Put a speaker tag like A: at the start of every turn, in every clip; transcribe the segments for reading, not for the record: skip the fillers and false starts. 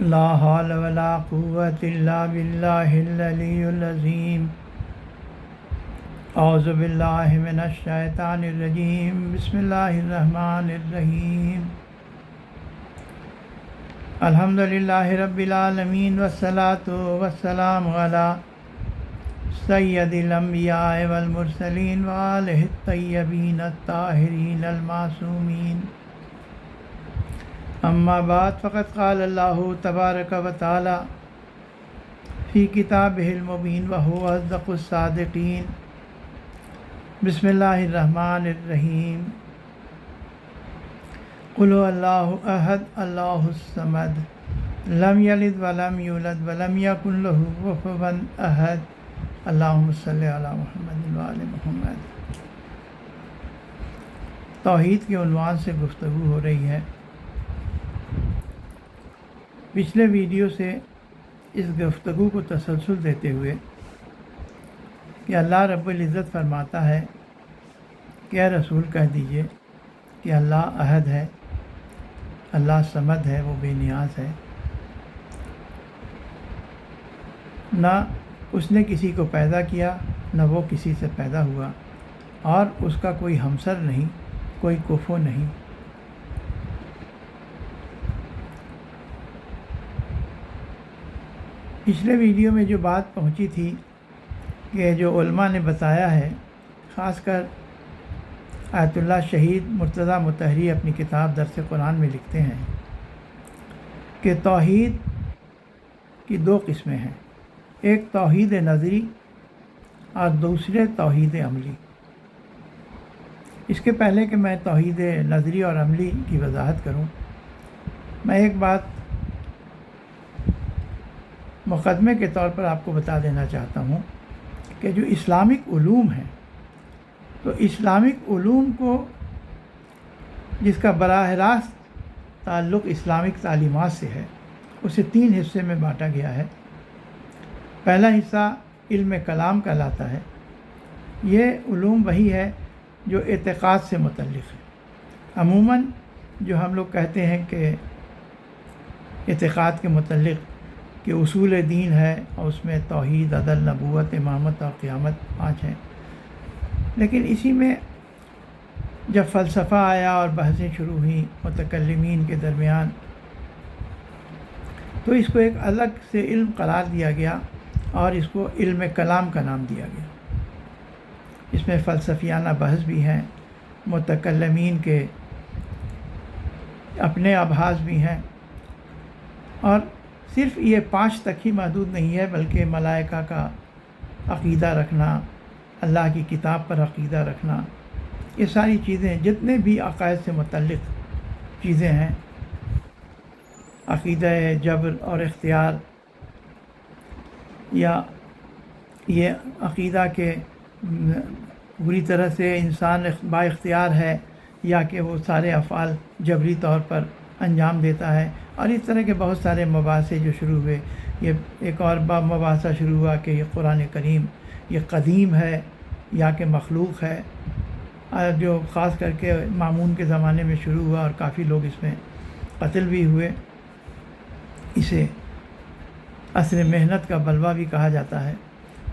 A: لا حول ولا قوة إلا بالله العلي العظيم اعوذ باللہ من الشیطان الرجیم بسم اللہ الرحمن الرحیم الحمد للہ رب العالمین والصلاة والسلام علی سید الانبیاء والمرسلین وآلہ الطیبین الطاہرین المعصومین اما بعد فقد قال اللہ تبارک و تعالی فی کتابہ المبین وہو اصدق الصادقین بسم اللہ الرحمن الرحیم قل هو اللہ احد اللہ الصمد لم یلد ولم یولد ولم یکن له کفوا احد اللہم صلی علی محمد وآل محمد۔ توحید کے عنوان سے گفتگو ہو رہی ہے۔ پچھلے ویڈیو سے اس گفتگو کو تسلسل دیتے ہوئے کہ اللہ رب العزت فرماتا ہے کہ اے رسول کہہ دیجئے کہ اللہ احد ہے، اللہ صمد ہے، وہ بے نیاز ہے، نہ اس نے کسی کو پیدا کیا نہ وہ کسی سے پیدا ہوا، اور اس کا کوئی ہمسر نہیں، کوئی کفو نہیں۔ پچھلے ویڈیو میں جو بات پہنچی تھی کہ جو علماء نے بتایا ہے، خاص کر آیت اللہ شہید مرتضیٰ مطہری اپنی کتاب درس قرآن میں لکھتے ہیں کہ توحید کی دو قسمیں ہیں، ایک توحید نظری اور دوسرے توحید عملی۔ اس کے پہلے کہ میں توحید نظری اور عملی کی وضاحت کروں، میں ایک بات مقدمے کے طور پر آپ کو بتا دینا چاہتا ہوں کہ جو اسلامک علوم ہیں، تو اسلامک علوم کو جس کا براہ راست تعلق اسلامک تعلیمات سے ہے، اسے تین حصے میں بانٹا گیا ہے۔ پہلا حصہ علم کلام کہلاتا ہے۔ یہ علوم وہی ہے جو اعتقاد سے متعلق ہے۔ عموماً جو ہم لوگ کہتے ہیں کہ اعتقاد کے متعلق کہ اصول دین ہے اور اس میں توحید، عدل، نبوت، امامت اور قیامت 5 ہیں، لیکن اسی میں جب فلسفہ آیا اور بحثیں شروع ہوئیں متکلمین کے درمیان، تو اس کو ایک الگ سے علم قرار دیا گیا اور اس کو علم کلام کا نام دیا گیا۔ اس میں فلسفیانہ بحث بھی ہیں، متکلمین کے اپنے ابحاث بھی ہیں، اور صرف یہ 5 تک ہی محدود نہیں ہے، بلکہ ملائکہ کا عقیدہ رکھنا، اللہ کی کتاب پر عقیدہ رکھنا، یہ ساری چیزیں جتنے بھی عقائد سے متعلق چیزیں ہیں، عقیدہ جبر اور اختیار، یا یہ عقیدہ کہ بری طرح سے انسان با اختیار ہے یا کہ وہ سارے افعال جبری طور پر انجام دیتا ہے، اور اس طرح کے بہت سارے مباحثے جو شروع ہوئے۔ یہ ایک اور مباحثہ شروع ہوا کہ یہ قرآن کریم یہ قدیم ہے یا کہ مخلوق ہے، جو خاص کر کے مامون کے زمانے میں شروع ہوا اور کافی لوگ اس میں قتل بھی ہوئے۔ اسے عصر محنت کا بلوہ بھی کہا جاتا ہے۔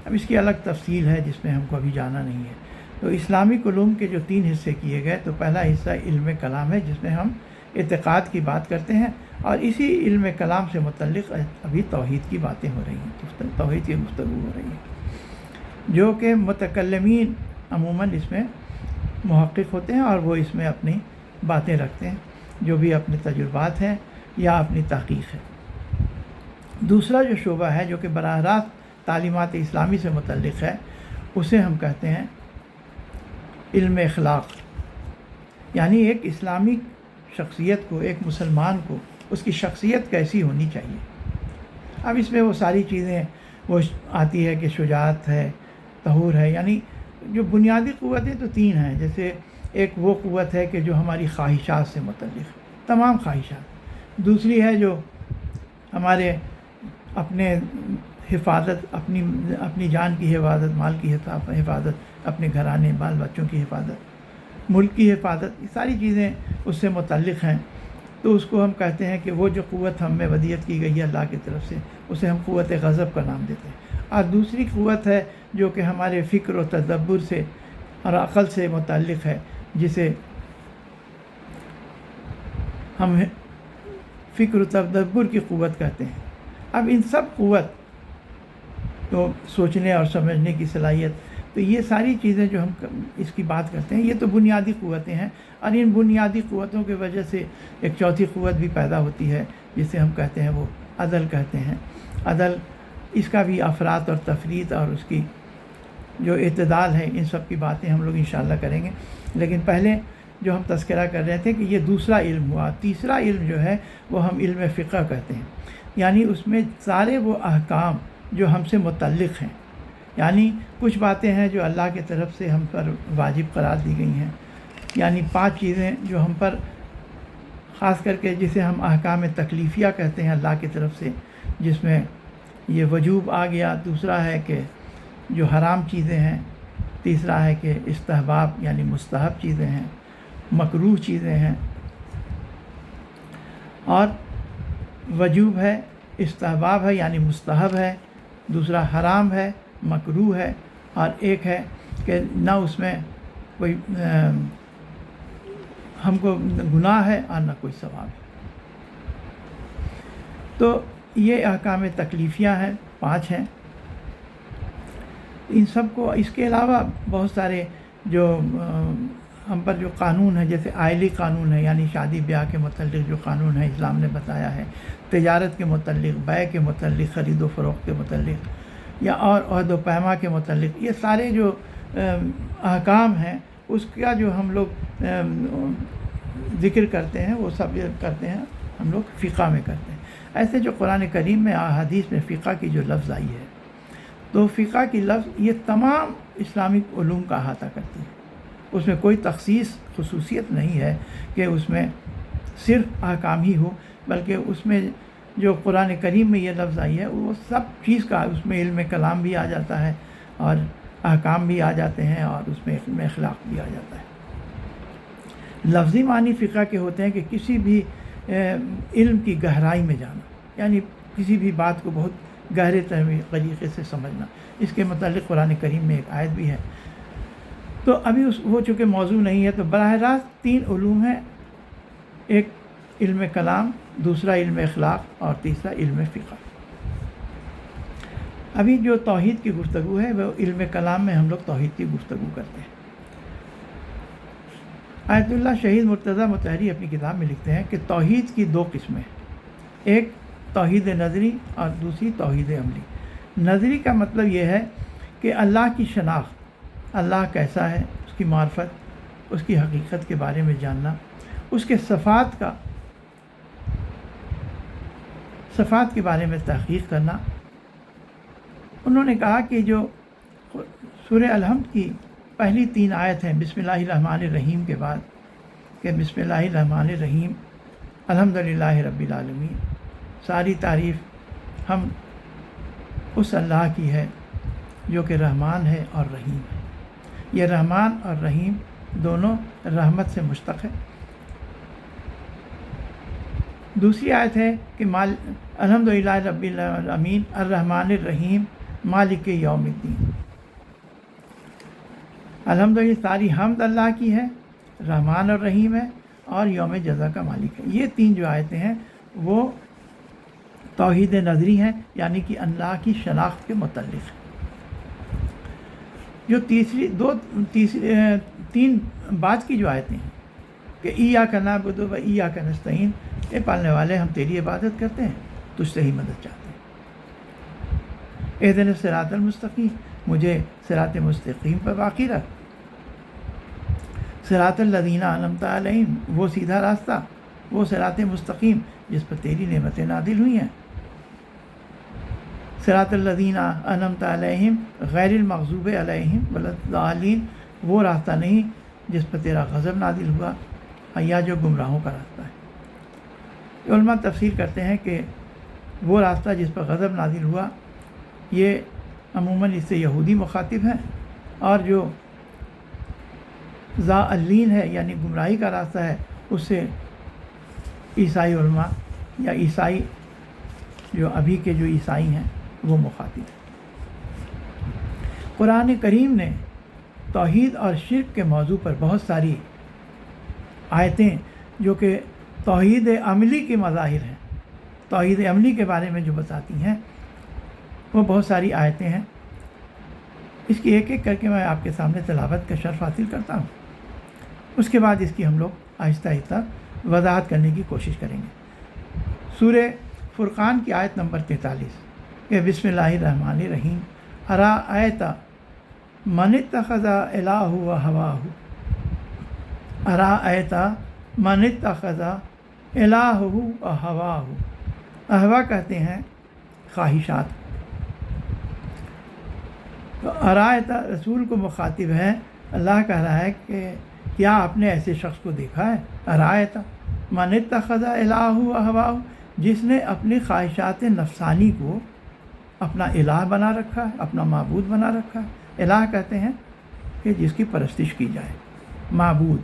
A: اب اس کی الگ تفصیل ہے جس میں ہم کو ابھی جانا نہیں ہے۔ تو اسلامک علوم کے جو 3 حصے کیے گئے، تو پہلا حصہ علم کلام ہے جس میں ہم اعتقاد کی بات کرتے ہیں، اور اسی علم کلام سے متعلق ابھی توحید کی باتیں ہو رہی ہیں، توحید کی گفتگو ہو رہی ہے، جو کہ متکلمین عموماً اس میں محقق ہوتے ہیں اور وہ اس میں اپنی باتیں رکھتے ہیں، جو بھی اپنے تجربات ہیں یا اپنی تحقیق ہے۔ دوسرا جو شعبہ ہے جو کہ براہ راست تعلیمات اسلامی سے متعلق ہے، اسے ہم کہتے ہیں علم اخلاق، یعنی ایک اسلامی شخصیت کو، ایک مسلمان کو اس کی شخصیت کیسی ہونی چاہیے۔ اب اس میں وہ ساری چیزیں وہ آتی ہے کہ شجاعت ہے، طہور ہے، یعنی جو بنیادی قوتیں تو 3 ہیں۔ جیسے ایک وہ قوت ہے کہ جو ہماری خواہشات سے متعلق ہے، تمام خواہشات۔ دوسری ہے جو ہمارے اپنے حفاظت، اپنی جان کی حفاظت، مال کی حفاظت، اپنے گھرانے بال بچوں کی حفاظت، ملک کی حفاظت، یہ ساری چیزیں اس سے متعلق ہیں۔ تو اس کو ہم کہتے ہیں کہ وہ جو قوت ہم میں ودیت کی گئی ہے اللہ کی طرف سے، اسے ہم قوت غضب کا نام دیتے ہیں۔ اور دوسری قوت ہے جو کہ ہمارے فکر و تدبر سے اور عقل سے متعلق ہے، جسے ہم فکر و تدبر کی قوت کہتے ہیں۔ اب ان سب قوت تو سوچنے اور سمجھنے کی صلاحیت، تو یہ ساری چیزیں جو ہم اس کی بات کرتے ہیں، یہ تو بنیادی قوتیں ہیں، اور ان بنیادی قوتوں کی وجہ سے ایک چوتھی قوت بھی پیدا ہوتی ہے جسے ہم کہتے ہیں وہ عدل کہتے ہیں۔ عدل، اس کا بھی افراط اور تفریط اور اس کی جو اعتدال ہے، ان سب کی باتیں ہم لوگ انشاءاللہ کریں گے۔ لیکن پہلے جو ہم تذکرہ کر رہے تھے کہ یہ دوسرا علم ہوا۔ تیسرا علم جو ہے وہ ہم علم فقہ کہتے ہیں، یعنی اس میں سارے وہ احکام جو ہم سے متعلق ہیں، یعنی کچھ باتیں ہیں جو اللہ کی طرف سے ہم پر واجب قرار دی گئی ہیں، یعنی 5 چیزیں جو ہم پر خاص کر کے جسے ہم احکام تکلیفیہ کہتے ہیں اللہ کی طرف سے، جس میں یہ وجوب آ گیا۔ دوسرا ہے کہ جو حرام چیزیں ہیں، تیسرا ہے کہ استحباب یعنی مستحب چیزیں ہیں، مکروہ چیزیں ہیں، اور وجوب ہے، استحباب ہے یعنی مستحب ہے، دوسرا حرام ہے، مکروہ ہے، اور ایک ہے کہ نہ اس میں کوئی ہم کو گناہ ہے اور نہ کوئی ثواب ہے۔ تو یہ احکام تکلیفیہ ہیں، 5 ہیں۔ ان سب کو، اس کے علاوہ بہت سارے جو ہم پر جو قانون ہے، جیسے آئلی قانون ہے، یعنی شادی بیاہ کے متعلق جو قانون ہے اسلام نے بتایا ہے، تجارت کے متعلق، بیع کے متعلق، خرید و فروخت کے متعلق، یا اور عہد و پیما کے متعلق، یہ سارے جو احکام ہیں اس کا جو ہم لوگ ذکر کرتے ہیں، وہ سب کرتے ہیں ہم لوگ فقہ میں کرتے ہیں۔ ایسے جو قرآن کریم میں، احادیث میں فقہ کی جو لفظ آئی ہے، تو فقہ کی لفظ یہ تمام اسلامک علوم کا احاطہ کرتی ہے۔ اس میں کوئی تخصیص، خصوصیت نہیں ہے کہ اس میں صرف احکام ہی ہو، بلکہ اس میں جو قرآن کریم میں یہ لفظ آئی ہے وہ سب چیز کا، اس میں علم کلام بھی آ جاتا ہے اور احکام بھی آ جاتے ہیں، اور اس میں علم اخلاق بھی آ جاتا ہے۔ لفظی معنی فقہ کے ہوتے ہیں کہ کسی بھی علم کی گہرائی میں جانا، یعنی کسی بھی بات کو بہت گہرے طریقے سے سمجھنا۔ اس کے متعلق قرآن کریم میں ایک آیت بھی ہے۔ تو ابھی وہ چونکہ موضوع نہیں ہے، تو براہ راست 3 علوم ہیں، ایک علم کلام، دوسرا علم اخلاق، اور تیسرا علم فقہ۔ ابھی جو توحید کی گفتگو ہے وہ علم کلام میں ہم لوگ توحید کی گفتگو کرتے ہیں۔ آیت اللہ شہید مرتضیٰ مطہری اپنی کتاب میں لکھتے ہیں کہ توحید کی 2 قسمیں، ایک توحید نظری اور دوسری توحید عملی۔ نظری کا مطلب یہ ہے کہ اللہ کی شناخت، اللہ کیسا ہے، اس کی معرفت، اس کی حقیقت کے بارے میں جاننا، اس کے صفات کے بارے میں تحقیق کرنا۔ انہوں نے کہا کہ جو سورہ الحمد کی پہلی 3 آیت ہیں، بسم اللہ الرحمن الرحیم کے بعد، کہ بسم اللہ الرحمن الرحیم، الحمدللہ رب العالمین، ساری تعریف ہم اس اللہ کی ہے جو کہ رحمان ہے اور رحیم ہے۔ یہ رحمان اور رحیم دونوں رحمت سے مشتق ہے۔ دوسری آیت ہے کہ الحمدللہ رب العالمین الرحمن الرحیم مالک یوم الدین۔ الحمدللہ ساری حمد اللہ کی ہے، رحمان اور رحیم ہے، اور یوم جزا کا مالک ہے۔ یہ 3 جو آیتیں ہیں وہ توحید نظری ہیں، یعنی کہ اللہ کی شناخت کے متعلق ہے۔ جو تین بعد کی جو آیتیں ہیں کہ ایاک نعبد و ایاک نستعین، اے پالنے والے ہم تیری عبادت کرتے ہیں، تجھ سے ہی مدد چاہتے ہیں۔ اہدنا الصراط المستقیم، مجھے صراط مستقیم پر باقی رکھ۔ صراط الذین انعمت علیہم، وہ سیدھا راستہ، وہ صراط مستقیم جس پر تیری نعمتیں نازل ہوئی ہیں۔ صراط الذین انعمت علیہم غیر المغضوب علیہم ولا الضالین، وہ راستہ نہیں جس پر تیرا غضب نازل ہوا یا جو گمراہوں کا راستہ ہے۔ علماء تفسیر کرتے ہیں کہ وہ راستہ جس پر غضب نازل ہوا، یہ عموماً اس سے یہودی مخاطب ہیں، اور جو ضالین ہے یعنی گمراہی کا راستہ ہے، اس سے عیسائی علماء یا عیسائی جو ابھی کے جو عیسائی ہیں وہ مخاطب ہیں۔ قرآن کریم نے توحید اور شرک کے موضوع پر بہت ساری آیتیں جو کہ توحید عملی کے مظاہر ہیں، توحید عملی کے بارے میں جو بتاتی ہیں، وہ بہت ساری آیتیں ہیں۔ اس کی ایک ایک کر کے میں آپ کے سامنے تلاوت کا شرف حاصل کرتا ہوں، اس کے بعد اس کی ہم لوگ آہستہ آہستہ وضاحت کرنے کی کوشش کریں گے۔ سورہ فرقان کی آیت نمبر 43 کہ بسم اللہ الرحمن الرحیم ارأیت من اتخذ الہہ ہواہ، ارأیت من اتخذ الہہ ہواہ، اہوا کہتے ہیں خواہشات، تو ارأیت رسول کو مخاطب ہے، اللہ کہہ رہا ہے کہ کیا آپ نے ایسے شخص کو دیکھا ہے، ارأیت من اتخذ الہہ ہواہ، جس نے اپنی خواہشات نفسانی کو اپنا الہ بنا رکھا ہے، اپنا معبود بنا رکھا ہے۔ الہ کہتے ہیں کہ جس کی پرستش کی جائے، معبود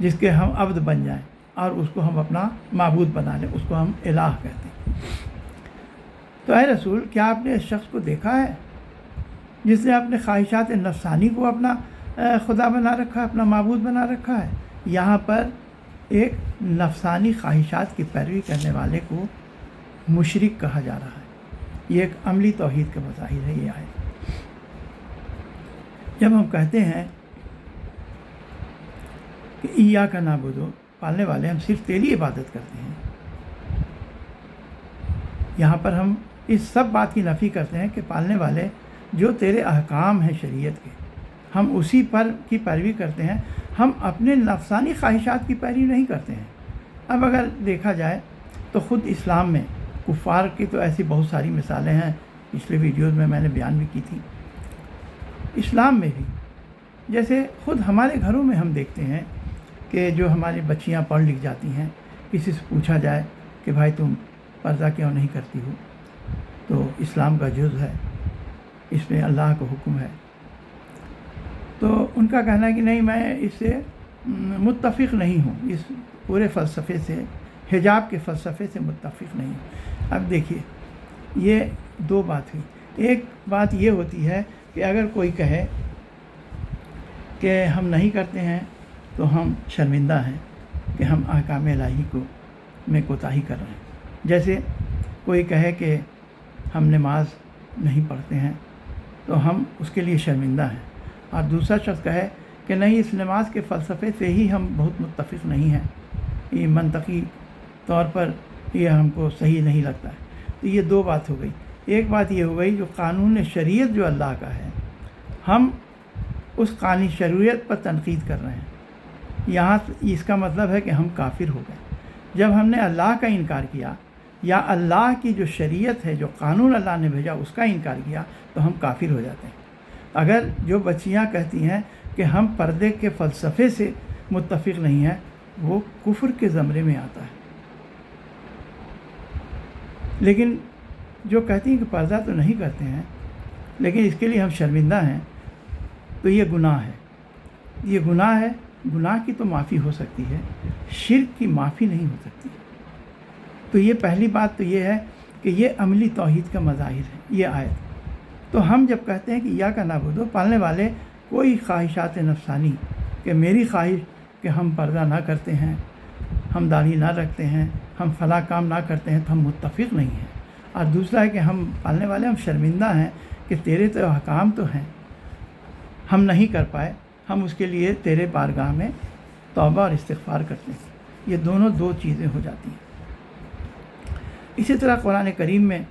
A: جس کے ہم عبد بن جائیں اور اس کو ہم اپنا معبود بنا لیں، اس کو ہم الہ کہتے ہیں۔ تو اے رسول، کیا آپ نے اس شخص کو دیکھا ہے جس نے اپنے خواہشات نفسانی کو اپنا خدا بنا رکھا ہے، اپنا معبود بنا رکھا ہے؟ یہاں پر ایک نفسانی خواہشات کی پیروی کرنے والے کو مشرک کہا جا رہا ہے۔ یہ ایک عملی توحید کا مظاہر ہے یہ آیت۔ جب ہم کہتے ہیں کہ ایاک نعبد، پالنے والے ہم صرف تیری عبادت کرتے ہیں، یہاں پر ہم اس سب بات کی نفی کرتے ہیں کہ پالنے والے جو تیرے احکام ہیں شریعت کے، ہم اسی پر کی پیروی کرتے ہیں، ہم اپنے نفسانی خواہشات کی پیروی نہیں کرتے ہیں۔ اب اگر دیکھا جائے تو خود اسلام میں کفار کی تو ایسی بہت ساری مثالیں ہیں، پچھلے ویڈیوز میں نے بیان بھی کی تھی۔ اسلام میں بھی جیسے خود ہمارے گھروں میں ہم دیکھتے ہیں کہ جو ہماری بچیاں پڑھ لکھ جاتی ہیں، کسی سے پوچھا جائے کہ بھائی تم پردہ کیوں نہیں کرتی ہو، تو اسلام کا جز ہے، اس میں اللہ کا حکم ہے، تو ان کا کہنا ہے کہ نہیں، میں اس سے متفق نہیں ہوں، اس پورے فلسفے سے، حجاب کے فلسفے سے متفق نہیں ہوں۔ اب دیکھیے، یہ دو بات ہوئی۔ ایک بات یہ ہوتی ہے کہ اگر کوئی کہے کہ ہم نہیں کرتے ہیں تو ہم شرمندہ ہیں کہ ہم احکام الہی کو میں کوتاہی کر رہے ہیں۔ جیسے کوئی کہے کہ ہم نماز نہیں پڑھتے ہیں تو ہم اس کے لیے شرمندہ ہیں، اور دوسرا شخص کہے کہ نہیں، اس نماز کے فلسفے سے ہی ہم بہت متفق نہیں ہیں، یہ منطقی طور پر یہ ہم کو صحیح نہیں لگتا ہے۔ تو یہ دو بات ہو گئی۔ ایک بات یہ ہو گئی جو قانون شریعت جو اللہ کا ہے، ہم اس قانون شریعت پر تنقید کر رہے ہیں، یہاں اس کا مطلب ہے کہ ہم کافر ہو گئے۔ جب ہم نے اللہ کا انکار کیا یا اللہ کی جو شریعت ہے، جو قانون اللہ نے بھیجا، اس کا انکار کیا، تو ہم کافر ہو جاتے ہیں۔ اگر جو بچیاں کہتی ہیں کہ ہم پردے کے فلسفے سے متفق نہیں ہیں، وہ کفر کے زمرے میں آتا ہے۔ لیکن جو کہتی ہیں کہ پردہ تو نہیں کرتے ہیں لیکن اس کے لیے ہم شرمندہ ہیں، تو یہ گناہ ہے، یہ گناہ ہے۔ گناہ کی تو معافی ہو سکتی ہے، شرک کی معافی نہیں ہو سکتی۔ تو یہ پہلی بات تو یہ ہے کہ یہ عملی توحید کا مظاہر ہے یہ آیت۔ تو ہم جب کہتے ہیں کہ ایاک نعبد، پالنے والے کوئی خواہشات نفسانی کہ میری خواہش کہ ہم پردہ نہ کرتے ہیں، ہم داڑھی نہ رکھتے ہیں، ہم فلاں کام نہ کرتے ہیں، تو ہم متفق نہیں ہیں۔ اور دوسرا ہے کہ ہم پالنے والے ہم شرمندہ ہیں کہ تیرے تو احکام تو ہیں، ہم نہیں کر پائے، ہم اس کے لیے تیرے بارگاہ میں توبہ اور استغفار کرتے ہیں۔ یہ دونوں دو چیزیں ہو جاتی ہیں۔ اسی طرح قرآن کریم میں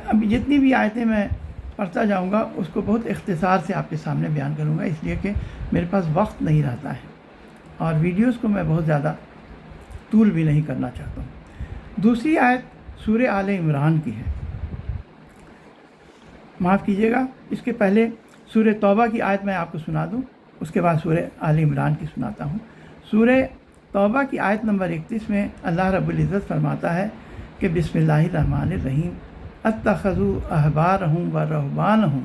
A: اب جتنی بھی آیتیں میں پڑھتا جاؤں گا اس کو بہت اختصار سے آپ کے سامنے بیان کروں گا، اس لیے کہ میرے پاس وقت نہیں رہتا ہے اور ویڈیوز کو میں بہت زیادہ طول بھی نہیں کرنا چاہتا ہوں۔ دوسری آیت سورہ آل عمران کی ہے، معاف کیجیے گا، اس کے پہلے سورہ توبہ کی آیت میں آپ کو سنا دوں، اس کے بعد سورہ آل عمران کی سناتا ہوں۔ سورہ توبہ کی آیت نمبر 31 میں اللہ رب العزت فرماتا ہے کہ بسم اللہ الرحمن الرحیم اتخذوا احبارهم ورهبانهم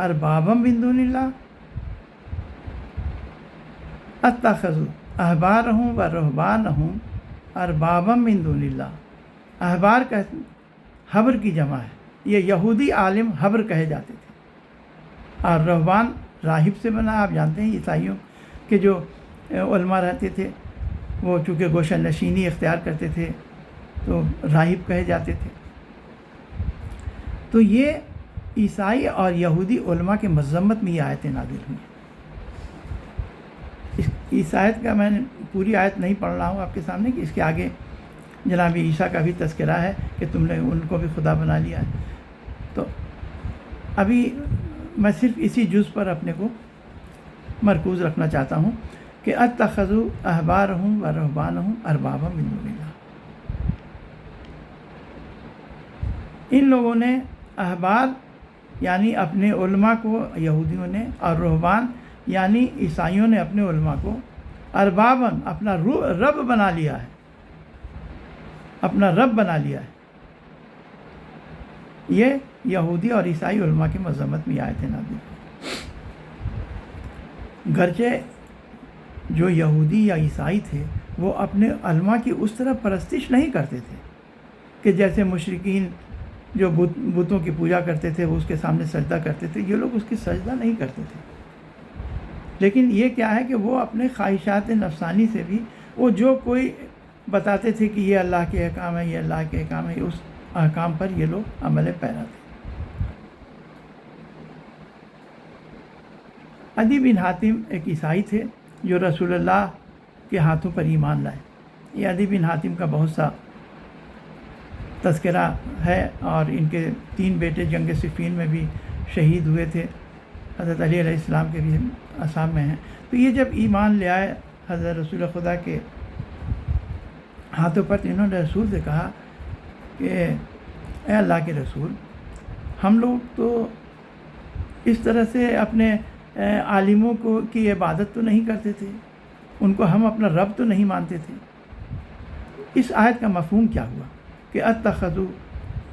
A: اربابا من دون اللہ، اتخذوا احبارہم و رہبانہم اربابا من دون اللہ۔ احبار کا حبر کی جمع ہے، یہ یہودی عالم حبر کہے جاتے تھے، اور رہبان راہب سے بنا۔ آپ جانتے ہیں عیسائیوں کے جو علماء رہتے تھے وہ چونکہ گوشہ نشینی اختیار کرتے تھے تو راہب کہے جاتے تھے۔ تو یہ عیسائی اور یہودی علماء کے مذمت میں یہ آیتیں نازل ہوئی۔ اس آیت کا میں نے پوری آیت نہیں پڑھ رہا ہوں آپ کے سامنے، کہ اس کے آگے جناب عیسیٰ کا بھی تذکرہ ہے کہ تم نے ان کو بھی خدا بنا لیا ہے۔ تو ابھی میں صرف اسی جز پر اپنے کو مرکوز رکھنا چاہتا ہوں کہ اتخذوا احبارہم و رہبانہم اربابا من دون اللہ۔ ان لوگوں نے احبار یعنی اپنے علماء کو یہودیوں نے، اور رہبان یعنی عیسائیوں نے اپنے علماء کو ارباباً اپنا رب بنا لیا ہے، اپنا رب بنا لیا ہے۔ یہ یہودی اور عیسائی علماء کی مذمت میں آیتیں نازل ہوئی۔ گرچہ جو یہودی یا عیسائی تھے وہ اپنے علماء کی اس طرح پرستش نہیں کرتے تھے کہ جیسے مشرکین جو بتوں کی پوجا کرتے تھے وہ اس کے سامنے سجدہ کرتے تھے، یہ لوگ اس کی سجدہ نہیں کرتے تھے۔ لیکن یہ کیا ہے کہ وہ اپنے خواہشات نفسانی سے بھی وہ جو کوئی بتاتے تھے کہ یہ اللہ کے احکام ہے، یہ اللہ کے احکام ہے، اس احکام پر یہ لوگ عمل پیرا تھے۔ عدی بن حاتم ایک عیسائی تھے جو رسول اللہ کے ہاتھوں پر ایمان لائے۔ یہ عدی بن حاتم کا بہت سا تذکرہ ہے، اور ان کے 3 بیٹے جنگ صفین میں بھی شہید ہوئے تھے، حضرت علی علیہ السلام کے بھی اصحاب میں ہیں۔ تو یہ جب ایمان لے آئے حضرت رسول خدا کے ہاتھوں پر، تو انہوں نے رسول سے کہا کہ اے اللہ کے رسول، ہم لوگ تو اس طرح سے اپنے عالموں کی عبادت تو نہیں کرتے تھے، ان کو ہم اپنا رب تو نہیں مانتے تھے۔ اس آیت کا مفہوم کیا ہوا کہ اتخذوا،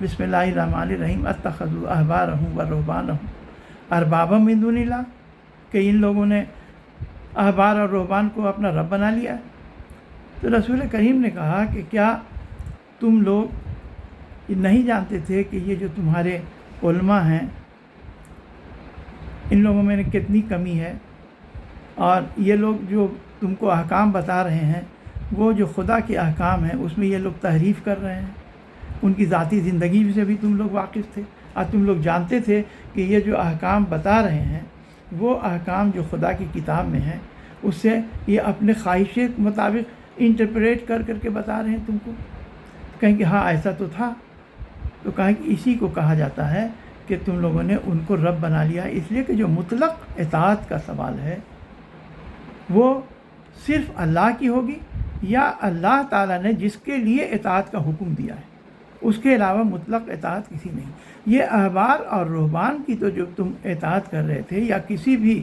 A: بسم اللہ الرحمن الرحیم، اتخذوا احبارہم و رہبانہم اربابا من دون اللہ، کہ ان لوگوں نے احبار اور رہبان کو اپنا رب بنا لیا۔ تو رسول کریم نے کہا کہ کیا تم لوگ نہیں جانتے تھے کہ یہ جو تمہارے علماء ہیں ان لوگوں میں کتنی کمی ہے، اور یہ لوگ جو تم کو احکام بتا رہے ہیں وہ جو خدا کے احکام ہیں اس میں یہ لوگ تحریف کر رہے ہیں، ان کی ذاتی زندگی سے بھی تم لوگ واقف تھے، اور تم لوگ جانتے تھے کہ یہ جو احکام بتا رہے ہیں وہ احکام جو خدا کی کتاب میں ہیں اس سے یہ اپنے خواہش کے مطابق انٹرپریٹ کر کے بتا رہے ہیں تم کو۔ کہیں کہ ہاں ایسا تو تھا، تو کہیں کہ اسی کو کہا جاتا ہے کہ تم لوگوں نے ان کو رب بنا لیا، اس لیے کہ جو مطلق اطاعت کا سوال ہے وہ صرف اللہ کی ہوگی، یا اللہ تعالیٰ نے جس کے لیے اطاعت کا حکم دیا ہے، اس کے علاوہ مطلق اطاعت کسی نہیں۔ یہ احبار اور رہبان کی تو جو تم اطاعت کر رہے تھے، یا کسی بھی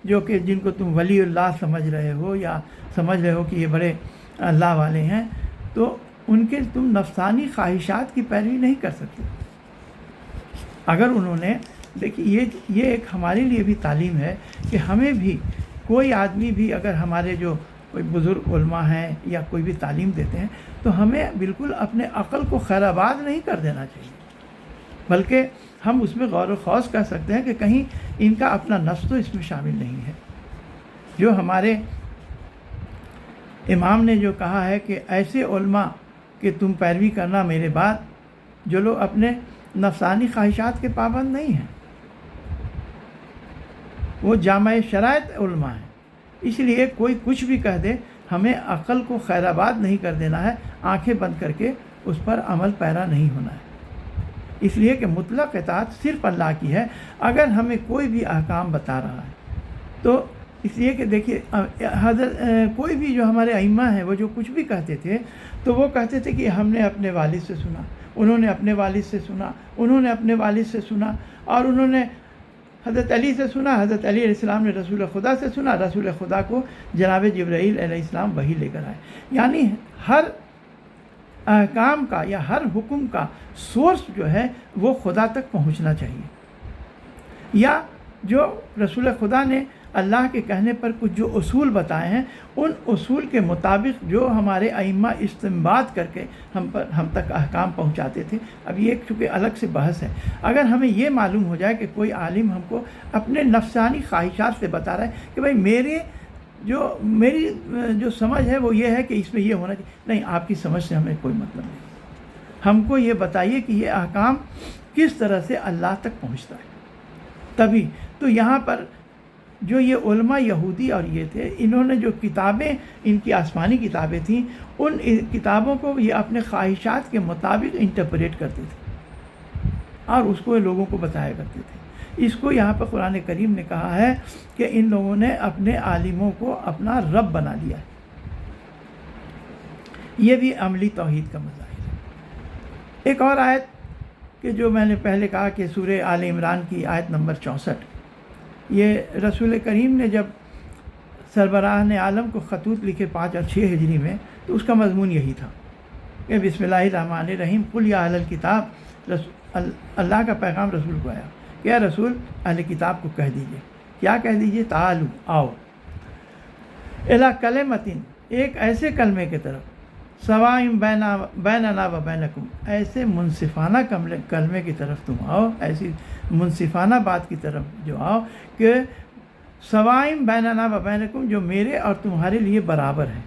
A: جو کہ جن کو تم ولی اللہ سمجھ رہے ہو یا سمجھ رہے ہو کہ یہ بڑے اللہ والے ہیں، تو ان کے تم نفسانی خواہشات کی پیروی نہیں کر سکتے۔ اگر انہوں نے دیکھیے یہ ایک ہمارے لیے بھی تعلیم ہے کہ ہمیں بھی کوئی آدمی بھی اگر ہمارے جو کوئی بزرگ علماء ہیں یا کوئی بھی تعلیم دیتے ہیں تو ہمیں بالکل اپنے عقل کو خیرآباد نہیں کر دینا چاہیے، بلکہ ہم اس میں غور و خوض کر سکتے ہیں کہ کہیں ان کا اپنا نفس تو اس میں شامل نہیں ہے۔ جو ہمارے امام نے جو کہا ہے کہ ایسے علماء کہ تم پیروی کرنا میرے بعد جو لوگ اپنے نفسانی خواہشات کے پابند نہیں ہیں، وہ جامع شرائط علماء ہیں۔ اس لیے کوئی کچھ بھی کہہ دے، ہمیں عقل کو خیرآباد نہیں کر دینا ہے، آنکھیں بند کر کے اس پر عمل پیرا نہیں ہونا ہے۔ اس لیے کہ مطلق اطاعت صرف اللہ کی ہے۔ اگر ہمیں کوئی بھی احکام بتا رہا ہے تو اس لیے کہ دیکھیے کوئی بھی جو ہمارے ائمہ ہیں وہ جو کچھ بھی کہتے تھے تو وہ کہتے تھے کہ ہم نے اپنے والد سے سنا، انہوں نے اپنے والد سے سنا، انہوں نے اپنے والد سے سنا، اور انہوں نے حضرت علی سے سنا، حضرت علی علیہ السلام نے رسول خدا سے سنا، رسول خدا کو جناب جبرائیل علیہ السلام وحی لے کر آئے۔ یعنی ہر احکام کا یا ہر حکم کا سورس جو ہے وہ خدا تک پہنچنا چاہیے، یا جو رسول خدا نے اللہ کے کہنے پر کچھ جو اصول بتائے ہیں، ان اصول کے مطابق جو ہمارے ائمہ استنباط کر کے ہم تک احکام پہنچاتے تھے. اب یہ ایک چونکہ الگ سے بحث ہے. اگر ہمیں یہ معلوم ہو جائے کہ کوئی عالم ہم کو اپنے نفسانی خواہشات سے بتا رہا ہے کہ بھائی میری جو سمجھ ہے وہ یہ ہے کہ اس میں یہ ہونا چاہیے، نہیں، آپ کی سمجھ سے ہمیں کوئی مطلب نہیں. ہم کو یہ بتائیے کہ یہ احکام کس طرح سے اللہ تک پہنچتا ہے. تبھی تو یہاں پر جو یہ علماء یہودی اور یہ تھے، انہوں نے جو کتابیں، ان کی آسمانی کتابیں تھیں، ان کتابوں کو یہ اپنے خواہشات کے مطابق انٹرپریٹ کرتے تھے اور اس کو لوگوں کو بتایا کرتے تھے. اس کو یہاں پر قرآن کریم نے کہا ہے کہ ان لوگوں نے اپنے عالموں کو اپنا رب بنا لیا ہے. یہ بھی عملی توحید کا مظاہر ہے. ایک اور آیت کہ جو میں نے پہلے کہا کہ سورہ آل عمران کی آیت نمبر 64، یہ رسول کریم نے جب سربراہ عالم کو خطوط لکھے 5 اور 6 ہجری میں، تو اس کا مضمون یہی تھا کہ بسم اللہ الرحمن الرحیم، قل یا اہل الکتاب. اللہ کا پیغام رسول کو آیا کہ اے رسول، اہل کتاب کو کہہ دیجئے. کیا کہہ دیجئے؟ تعالو، آؤ، الی کلمۃ، ایک ایسے کلمے کی طرف، سوائم بیننا و بینکم، ایسے منصفانہ کلمے کی طرف تم آؤ، ایسی منصفانہ بات کی طرف جو آؤ کہ سوائم بیننا و بینکم، جو میرے اور تمہارے لیے برابر ہے.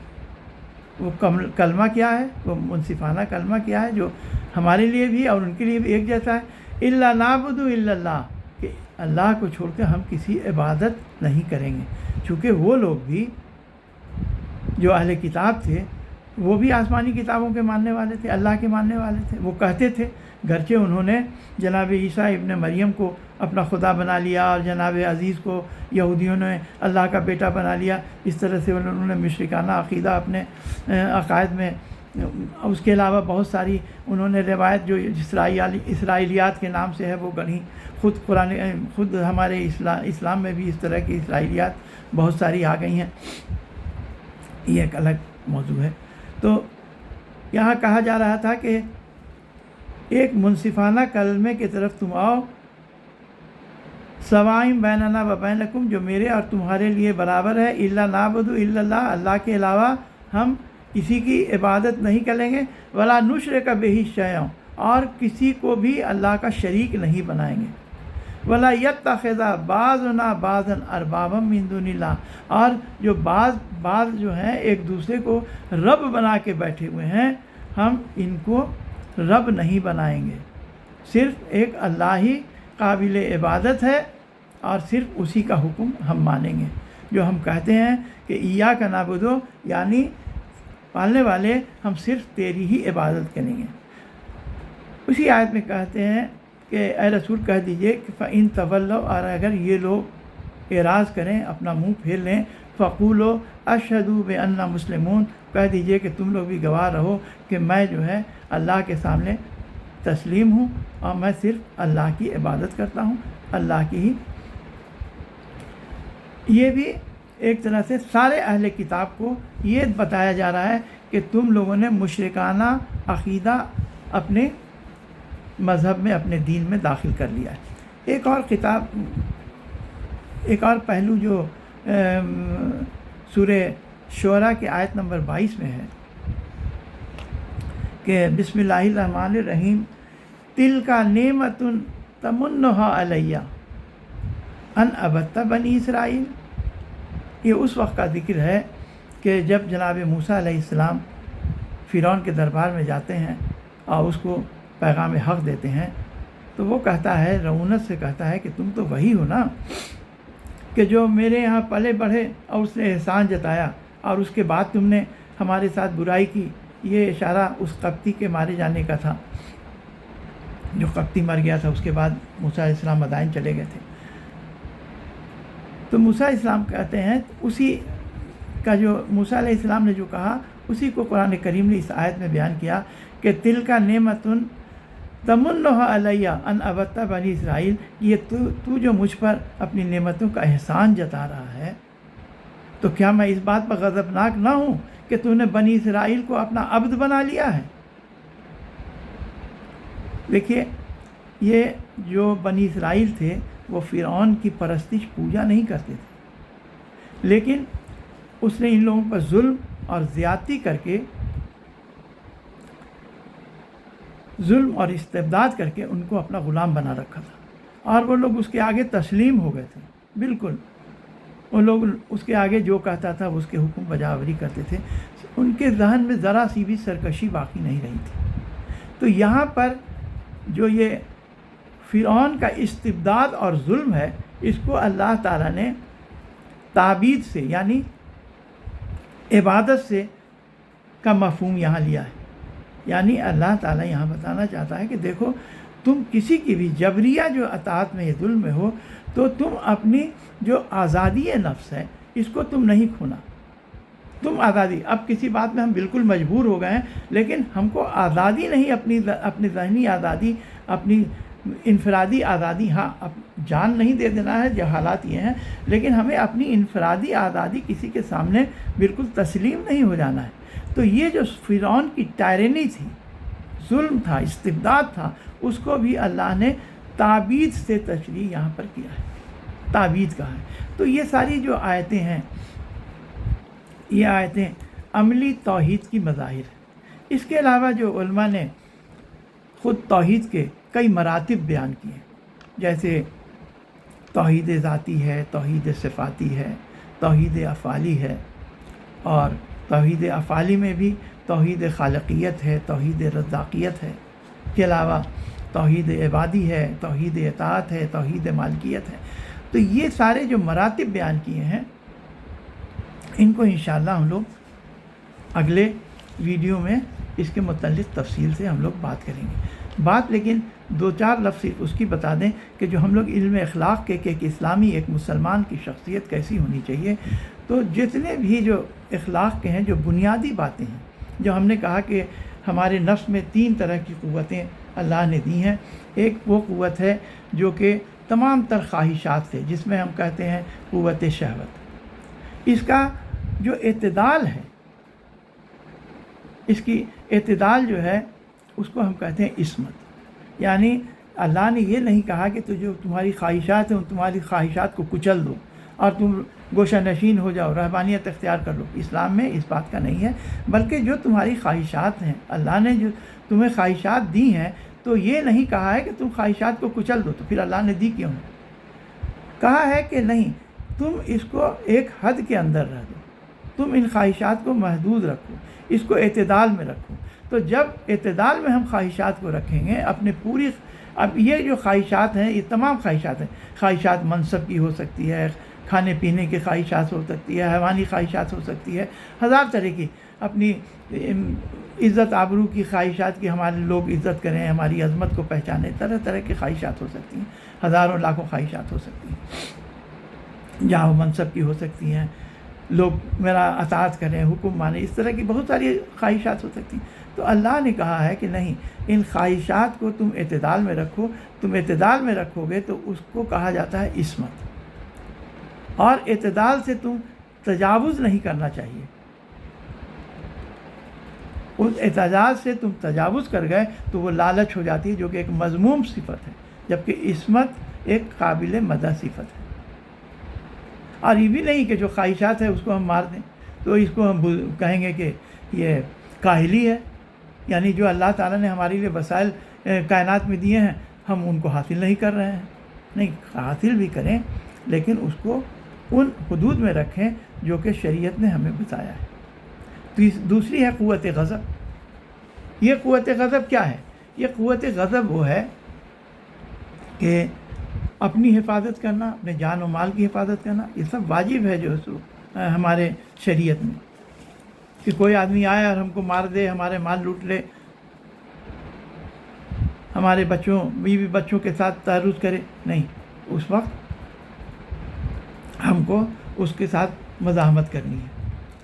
A: وہ کلمہ کیا ہے؟ وہ منصفانہ کلمہ کیا ہے جو ہمارے لیے بھی اور ان کے لیے بھی ایک جیسا ہے. الا نعبد الا اللہ، کہ اللہ کو چھوڑ کے ہم کسی عبادت نہیں کریں گے. چونکہ وہ لوگ بھی جو اہل کتاب تھے، وہ بھی آسمانی کتابوں کے ماننے والے تھے، اللہ کے ماننے والے تھے. وہ کہتے تھے، گرچہ انہوں نے جناب عیسیٰ ابن مریم کو اپنا خدا بنا لیا اور جناب عزیز کو یہودیوں نے اللہ کا بیٹا بنا لیا، اس طرح سے انہوں نے مشرکانہ عقیدہ اپنے عقائد میں، اس کے علاوہ بہت ساری انہوں نے روایت جو اسرائیلیات کے نام سے ہے وہ گڑھی. خود ہمارے اسلام میں بھی اس طرح کی اسرائیلیات بہت ساری آ گئی ہیں. یہ ایک الگ موضوع ہے. تو یہاں کہا جا رہا تھا کہ ایک منصفانہ کلمے کی طرف تم آؤ، سوائم بیننا و بینکم، جو میرے اور تمہارے لیے برابر ہے. الا نعبد الا اللہ، اللہ کے علاوہ ہم کسی کی عبادت نہیں کریں گے. ولا نشرک بہ شیئا، اور کسی کو بھی اللہ کا شریک نہیں بنائیں گے. ولا یتخذ بعضنا بعضا اربابا من دون اللہ، اور جو بعض جو ہیں ایک دوسرے کو رب بنا کے بیٹھے ہوئے ہیں، ہم ان کو رب نہیں بنائیں گے. صرف ایک اللہ ہی قابل عبادت ہے اور صرف اسی کا حکم ہم مانیں گے. جو ہم کہتے ہیں کہ ایاک نعبد، یعنی پالنے والے ہم صرف تیری ہی عبادت کریں گے. اسی آیت میں کہتے ہیں کہ اے رسول کہہ دیجئے کہ فَإِن تَوَلَّوْا، اور اگر یہ لوگ اعراض کریں، اپنا منہ پھیر لیں، فَقُولُوا أَشْهَدُوا بِأَنَّا مُسْلِمُونَ، کہہ دیجئے کہ تم لوگ بھی گواہ رہو کہ میں جو ہے اللہ کے سامنے تسلیم ہوں اور میں صرف اللہ کی عبادت کرتا ہوں، اللہ کی ہی. یہ بھی ایک طرح سے سارے اہل کتاب کو یہ بتایا جا رہا ہے کہ تم لوگوں نے مشرکانہ عقیدہ اپنے مذہب میں، اپنے دین میں داخل کر لیا ہے. ایک اور پہلو جو سورہ شعراء کی آیت نمبر 22 میں ہے کہ بسم اللہ الرحمن الرحیم، تلک نعمت تمنها علیہ ان عبدت بنی اسرائیل. یہ اس وقت کا ذکر ہے کہ جب جناب موسیٰ علیہ السلام فرعون کے دربار میں جاتے ہیں اور اس کو پیغام حق دیتے ہیں، تو وہ کہتا ہے، رعونت سے کہتا ہے کہ تم تو وہی ہو نا کہ جو میرے یہاں پلے بڑھے اور اس نے احسان جتایا، اور اس کے بعد تم نے ہمارے ساتھ برائی کی. یہ اشارہ اس قبطی کے مارے جانے کا تھا، جو قبطی مر گیا تھا. اس کے بعد موسیٰ علیہ السلام مدائن چلے گئے تھے. تو موسیٰ علیہ السلام کہتے ہیں، اسی کا جو موسیٰ علیہ السلام نے جو کہا، اسی کو قرآن کریم نے اس آیت میں بیان کیا کہ تلک نعمت تمنها علیہ ان عبدت بنی اسرائیل. یہ تو جو مجھ پر اپنی نعمتوں کا احسان جتا رہا ہے، تو کیا میں اس بات پر غضبناک نہ ہوں کہ تو نے بنی اسرائیل کو اپنا عبد بنا لیا ہے. دیکھیے، یہ جو بنی اسرائیل تھے وہ فرعون کی پرستش پوجا نہیں کرتے تھے. لیکن اس نے ان لوگوں پر ظلم اور زیادتی کر کے، ظلم اور استبداد کر کے ان کو اپنا غلام بنا رکھا تھا، اور وہ لوگ اس کے آگے تسلیم ہو گئے تھے۔ بالکل وہ لوگ اس کے آگے جو کہتا تھا اس کے حکم بجاوری کرتے تھے، ان کے ذہن میں ذرا سی بھی سرکشی باقی نہیں رہی تھی۔ تو یہاں پر جو یہ فرعون کا استبداد اور ظلم ہے، اس کو اللہ تعالیٰ نے تعبید سے یعنی عبادت سے کا مفہوم یہاں لیا ہے۔ یعنی اللہ تعالیٰ یہاں بتانا چاہتا ہے کہ دیکھو، تم کسی کی بھی جبریہ جو اطاعت میں، یہ ظلم میں ہو، تو تم اپنی جو آزادی نفس ہے اس کو تم نہیں کھونا۔ تم آزادی، اب کسی بات میں ہم بالکل مجبور ہو گئے ہیں، لیکن ہم کو آزادی نہیں، اپنی ذہنی آزادی، اپنی انفرادی آزادی، ہاں اب جان نہیں دے دینا ہے، جو حالات یہ ہیں، لیکن ہمیں اپنی انفرادی آزادی کسی کے سامنے بالکل تسلیم نہیں ہو جانا ہے۔ تو یہ جو فرعون کی ٹائرنی تھی، ظلم تھا، استبداد تھا، اس کو بھی اللہ نے تعبید سے تشریح یہاں پر کیا ہے، تعبید کہا ہے۔ تو یہ ساری جو آیتیں ہیں، یہ آیتیں عملی توحید کی مظاہر ہیں۔ اس کے علاوہ جو علماء نے خود توحید کے کئی مراتب بیان کیے ہیں، جیسے توحید ذاتی ہے، توحید صفاتی ہے، توحید افعالی ہے، اور توحید افعالی میں بھی توحید خالقیت ہے، توحید رزاقیت ہے، کے علاوہ توحید عبادی ہے، توحید اطاعت ہے، توحید مالکیت ہے۔ تو یہ سارے جو مراتب بیان کیے ہیں، ان کو انشاءاللہ ہم لوگ اگلے ویڈیو میں اس کے متعلق تفصیل سے ہم لوگ بات کریں گے۔ بات لیکن دو چار لفظ اس کی بتا دیں کہ جو ہم لوگ علم اخلاق کے کہ ایک اسلامی، ایک مسلمان کی شخصیت کیسی ہونی چاہیے، تو جتنے بھی جو اخلاق کے ہیں، جو بنیادی باتیں ہیں، جو ہم نے کہا کہ ہمارے نفس میں 3 طرح کی قوتیں اللہ نے دی ہیں۔ ایک وہ قوت ہے جو کہ تمام تر خواہشات سے، جس میں ہم کہتے ہیں قوت شہوت، اس کا جو اعتدال ہے، اس کی اعتدال جو ہے اس کو ہم کہتے ہیں عصمت۔ یعنی اللہ نے یہ نہیں کہا کہ جو تمہاری خواہشات ہیں ان تمہاری خواہشات کو کچل دو اور تم گوشہ نشین ہو جاؤ، رہبانیت اختیار کر لو۔ اسلام میں اس بات کا نہیں ہے، بلکہ جو تمہاری خواہشات ہیں، اللہ نے جو تمہیں خواہشات دی ہیں، تو یہ نہیں کہا ہے کہ تم خواہشات کو کچل دو۔ تو پھر اللہ نے دی کیوں؟ کہا ہے کہ نہیں، تم اس کو ایک حد کے اندر رہ دو، تم ان خواہشات کو محدود رکھو، اس کو اعتدال میں رکھو۔ تو جب اعتدال میں ہم خواہشات کو رکھیں گے، اپنے پوری، اب یہ جو خواہشات ہیں، یہ تمام خواہشات ہیں، خواہشات منصب کی ہو سکتی ہے، کھانے پینے کی خواہشات ہو سکتی ہے، حیوانی خواہشات ہو سکتی ہے، ہزار طرح کی، اپنی عزت آبرو کی خواہشات کی، ہمارے لوگ عزت کریں، ہماری عظمت کو پہچانیں، طرح طرح کی خواہشات ہو سکتی ہیں، ہزاروں لاکھوں خواہشات ہو سکتی ہیں، جاہ و منصب کی ہو سکتی ہیں، لوگ میرا اطاعت کریں، حکم مانیں، اس طرح کی بہت ساری خواہشات ہو سکتی ہیں۔ تو اللہ نے کہا ہے کہ نہیں، ان خواہشات کو تم اعتدال میں رکھو۔ تم اعتدال میں رکھو گے تو اس کو کہا جاتا ہے عصمت، اور اعتدال سے تم تجاوز نہیں کرنا چاہیے۔ اس اعتدال سے تم تجاوز کر گئے تو وہ لالچ ہو جاتی ہے، جو کہ ایک مذموم صفت ہے، جبکہ عصمت ایک قابل مدح صفت ہے۔ اور یہ بھی نہیں کہ جو خواہشات ہے اس کو ہم مار دیں، تو اس کو ہم کہیں گے کہ یہ کاہلی ہے، یعنی جو اللہ تعالیٰ نے ہمارے لیے وسائل کائنات میں دیے ہیں، ہم ان کو حاصل نہیں کر رہے ہیں۔ نہیں، حاصل بھی کریں، لیکن اس کو ان حدود میں رکھیں جو کہ شریعت نے ہمیں بتایا ہے۔ دوسری ہے قوت غضب۔ یہ قوت غضب کیا ہے؟ یہ قوت غضب وہ ہے کہ اپنی حفاظت کرنا، اپنے جان و مال کی حفاظت کرنا، یہ سب واجب ہے جو ہمارے شریعت میں، کہ کوئی آدمی آئے اور ہم کو مار دے، ہمارے مال لوٹ لے، ہمارے بچوں، بیوی بچوں کے ساتھ تعرض کرے، نہیں، اس وقت ہم کو اس کے ساتھ مزاحمت کرنی ہے،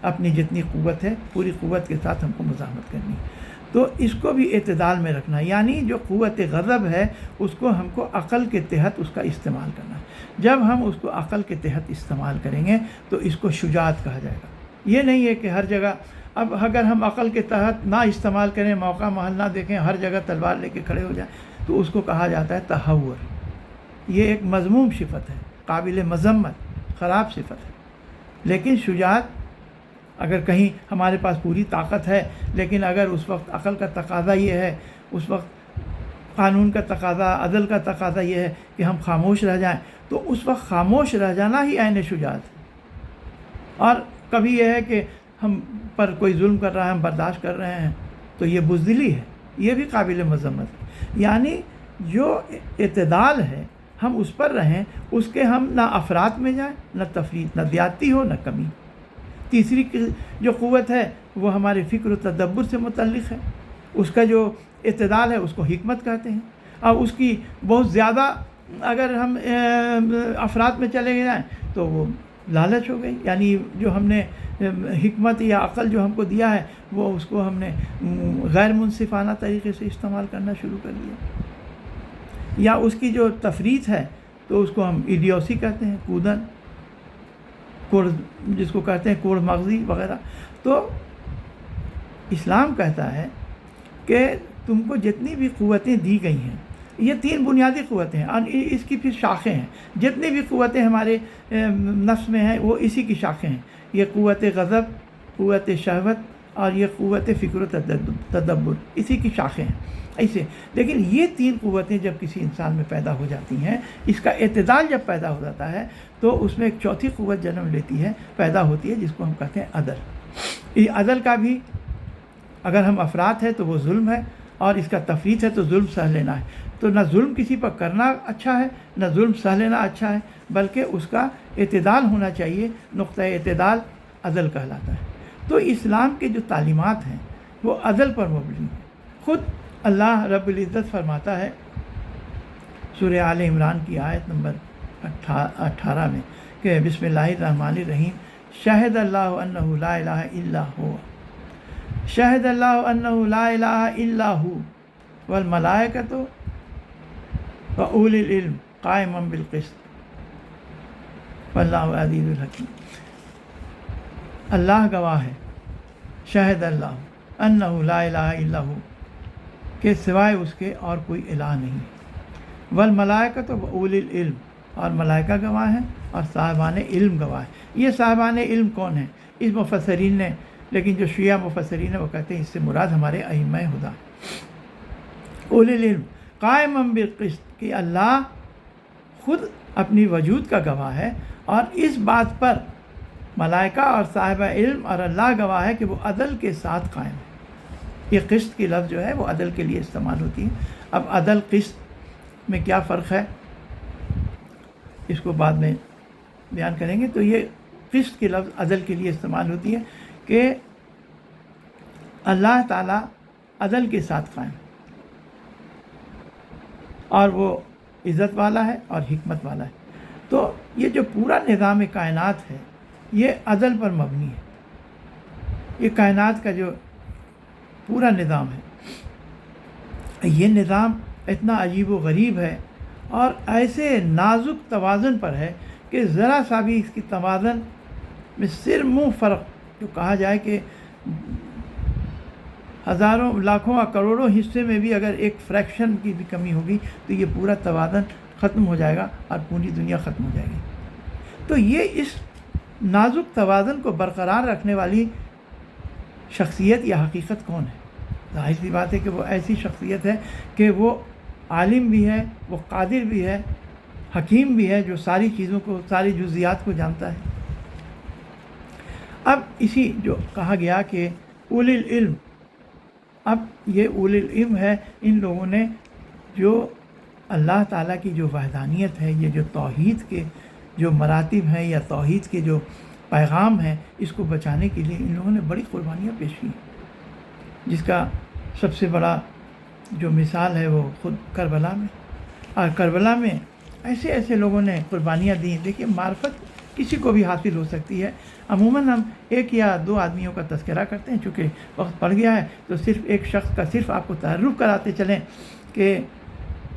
A: اپنی جتنی قوت ہے پوری قوت کے ساتھ ہم کو مزاحمت کرنی ہے۔ تو اس کو بھی اعتدال میں رکھنا، یعنی جو قوت غضب ہے اس کو ہم کو عقل کے تحت اس کا استعمال کرنا ہے۔ جب ہم اس کو عقل کے تحت استعمال کریں گے تو اس کو شجاعت کہا جائے گا۔ یہ نہیں ہے کہ ہر جگہ، اب اگر ہم عقل کے تحت نہ استعمال کریں، موقع محل نہ دیکھیں، ہر جگہ تلوار لے کے کھڑے ہو جائیں، تو اس کو کہا جاتا ہے تہور۔ یہ ایک مذموم صفت ہے، قابل مذمت، خراب صفت ہے۔ لیکن شجاعت اگر کہیں ہمارے پاس پوری طاقت ہے، لیکن اگر اس وقت عقل کا تقاضا یہ ہے، اس وقت قانون کا تقاضا، عدل کا تقاضا یہ ہے کہ ہم خاموش رہ جائیں، تو اس وقت خاموش رہ جانا ہی عین شجاعت ہے۔ اور کبھی یہ ہے کہ ہم پر کوئی ظلم کر رہا ہے، ہم برداشت کر رہے ہیں، تو یہ بزدلی ہے، یہ بھی قابل مذمت ہے۔ یعنی جو اعتدال ہے ہم اس پر رہیں، اس کے ہم نہ افراط میں جائیں، نہ تفریط، نہ زیادتی ہو، نہ کمی۔ تیسری جو قوت ہے وہ ہمارے فکر و تدبر سے متعلق ہے، اس کا جو اعتدال ہے اس کو حکمت کہتے ہیں۔ اور اس کی بہت زیادہ اگر ہم افراط میں چلے جائیں تو وہ لالچ ہو گئی، یعنی جو ہم نے حکمت یا عقل جو ہم کو دیا ہے وہ اس کو ہم نے غیر منصفانہ طریقے سے استعمال کرنا شروع کر دیا، یا اس کی جو تفریط ہے تو اس کو ہم ایڈیوسی کہتے ہیں، کودن، کوڑ، جس کو کہتے ہیں کوڑ مغزی وغیرہ۔ تو اسلام کہتا ہے کہ تم کو جتنی بھی قوتیں دی گئی ہیں، یہ 3 بنیادی قوتیں ہیں، اور اس کی پھر شاخیں ہیں، جتنی بھی قوتیں ہمارے نفس میں ہیں وہ اسی کی شاخیں ہیں۔ یہ قوت غضب، قوت شہوت، اور یہ قوت فکر و تدبر، اسی کی شاخیں ہیں ایسے۔ لیکن یہ 3 قوتیں جب کسی انسان میں پیدا ہو جاتی ہیں، اس کا اعتدال جب پیدا ہو جاتا ہے تو اس میں ایک چوتھی قوت جنم لیتی ہے، پیدا ہوتی ہے، جس کو ہم کہتے ہیں عدل۔ یہ عدل کا بھی اگر ہم افراط ہے تو وہ ظلم ہے، اور اس کا تفریط ہے تو ظلم سہ لینا ہے۔ تو نہ ظلم کسی پر کرنا اچھا ہے، نہ ظلم سہ لینا اچھا ہے، بلکہ اس کا اعتدال ہونا چاہیے۔ نقطہ اعتدال عدل کہلاتا ہے۔ تو اسلام کے جو تعلیمات ہیں وہ عدل پر مبنی ہیں۔ خود اللہ رب العزت فرماتا ہے سورہ آل عمران کی آیت نمبر 18 میں کہ بسم اللہ الرحمن الرحیم، شہد اللہ انہ لا الہ الا ہو، شہد اللہ انہ لا الہ الا ہو والملائکۃ واولی العلم قائما بالقسط واللہ عزیز الحکیم۔ اللہ گواہ ہے، شہد اللہ انہ لا الہ الا ہو، کہ سوائے اس کے اور کوئی الہ نہیں، والملائکۃ واولی العلم، اور ملائکہ گواہ ہیں اور صاحبان علم گواہ ہیں۔ یہ صاحبان علم کون ہیں؟ اس مفسرین نے، لیکن جو شیعہ مفسرین ہیں وہ کہتے ہیں اس سے مراد ہمارے ائمہ ہدیٰ۔ اولی العلم قائما بالقسط، کہ اللہ خود اپنی وجود کا گواہ ہے، اور اس بات پر ملائکہ اور صاحب علم اور اللہ گواہ ہے کہ وہ عدل کے ساتھ قائم ہے۔ یہ قسط کی لفظ جو ہے وہ عدل کے لیے استعمال ہوتی ہے۔ اب عدل قسط میں کیا فرق ہے اس کو بعد میں بیان کریں گے۔ تو یہ قسط کی لفظ عدل کے لیے استعمال ہوتی ہے کہ اللہ تعالیٰ عدل کے ساتھ قائم ہے، اور وہ عزت والا ہے اور حکمت والا ہے۔ تو یہ جو پورا نظام کائنات ہے یہ عدل پر مبنی ہے۔ یہ کائنات کا جو پورا نظام ہے، یہ نظام اتنا عجیب و غریب ہے اور ایسے نازک توازن پر ہے کہ ذرا سا بھی اس کی توازن میں منہ فرق، جو کہا جائے کہ ہزاروں، لاکھوں اور کروڑوں حصے میں بھی اگر ایک فریکشن کی بھی کمی ہوگی تو یہ پورا توازن ختم ہو جائے گا اور پوری دنیا ختم ہو جائے گی۔ تو یہ اس نازک توازن کو برقرار رکھنے والی شخصیت یا حقیقت کون ہے؟ ظاہر سی بات ہے کہ وہ ایسی شخصیت ہے کہ وہ عالم بھی ہے، وہ قادر بھی ہے، حکیم بھی ہے، جو ساری چیزوں کو، ساری جزیات کو جانتا ہے۔ اب اسی جو کہا گیا کہ اولی العلم، اب یہ اولی العلم ہے ان لوگوں نے جو اللہ تعالیٰ کی جو وحدانیت ہے، یہ جو توحید کے جو مراتب ہیں یا توحید کے جو پیغام ہیں، اس کو بچانے کے لیے ان لوگوں نے بڑی قربانیاں پیش کی، جس کا سب سے بڑا جو مثال ہے وہ خود کربلا میں۔ اور کربلا میں ایسے ایسے لوگوں نے قربانیاں دیں۔ دیکھیے، معرفت کسی کو بھی حاصل ہو سکتی ہے۔ عموماً ہم 1 یا 2 آدمیوں کا تذکرہ کرتے ہیں، چونکہ وقت پڑ گیا ہے تو صرف ایک شخص کا صرف آپ کو تعارف کراتے چلیں کہ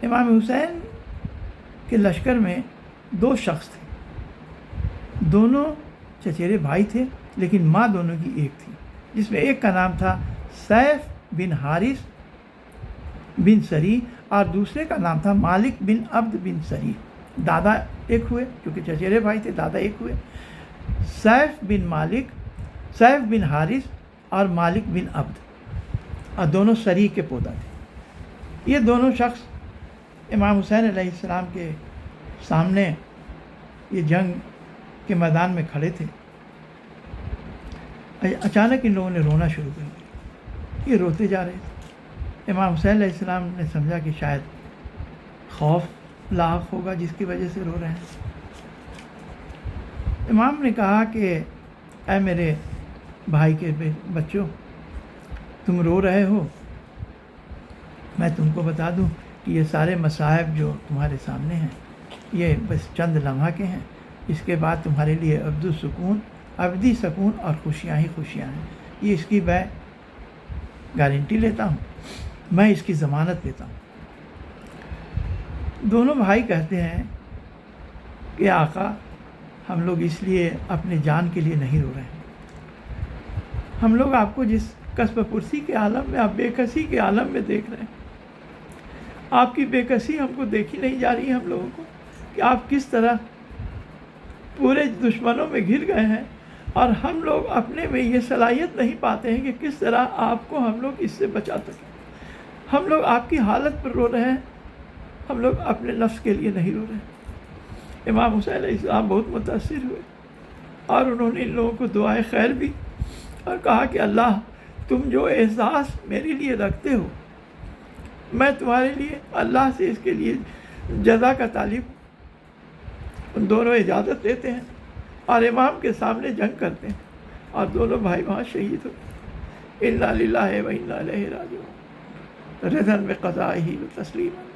A: امام حسین کے لشکر میں 2 شخص تھے، دونوں چچیرے بھائی تھے، لیکن ماں دونوں کی ایک تھی، جس میں ایک کا نام تھا سیف بن حارث بن سری اور دوسرے کا نام تھا مالک بن عبد بن سری۔ دادا ایک ہوئے، کیونکہ چچیرے بھائی تھے، دادا ایک ہوئے۔ سیف بن حارث اور مالک بن عبد، اور دونوں سری کے پوتا تھے۔ یہ دونوں شخص امام حسین علیہ السلام کے سامنے یہ جنگ کے میدان میں کھڑے تھے۔ اچانک ان لوگوں نے رونا شروع کر دیا، یہ روتے جا رہے تھے۔ امام حسین علیہ السلام نے سمجھا کہ شاید خوف لاحق ہوگا جس کی وجہ سے رو رہے ہیں۔ امام نے کہا کہ اے میرے بھائی کے بچوں، تم رو رہے ہو، میں تم کو بتا دوں کہ یہ سارے مصائب جو تمہارے سامنے ہیں یہ بس چند لمحہ کے ہیں، اس کے بعد تمہارے لیے ابدی سکون اور خوشیاں ہی خوشیاں ہیں۔ یہ اس کی میں گارنٹی لیتا ہوں، میں اس کی ضمانت لیتا ہوں۔ دونوں بھائی کہتے ہیں کہ آقا، ہم لوگ اس لیے اپنے جان کے لیے نہیں رو رہے ہیں، ہم لوگ آپ کو جس کسب پرسی کے عالم میں، آپ بے کسی کے عالم میں دیکھ رہے ہیں، آپ کی بے کسی ہم کو دیکھی نہیں جا رہی ہے ہم لوگوں کو، کہ آپ کس طرح پورے دشمنوں میں گھر گئے ہیں، اور ہم لوگ اپنے میں یہ صلاحیت نہیں پاتے ہیں کہ کس طرح آپ کو ہم لوگ اس سے بچا سکیں۔ ہم لوگ آپ کی حالت پر رو رہے ہیں، ہم لوگ اپنے نفس کے لیے نہیں رو رہے ہیں۔ امام حسین علیہ السلام بہت متاثر ہوئے، اور انہوں نے ان لوگوں کو دعائے خیر دی اور کہا کہ اللہ، تم جو احساس میرے لیے رکھتے ہو، میں تمہارے لیے اللہ سے اس کے لیے جزا کا طالب ہوں۔ ان دونوں اجازت دیتے ہیں اور امام کے سامنے جنگ کرتے ہیں، اور دونوں بھائی وہاں شہید ہوتے ہیں۔ انا للہ و انا الیہ راجعون، رضا بقضائہ و تسلیما۔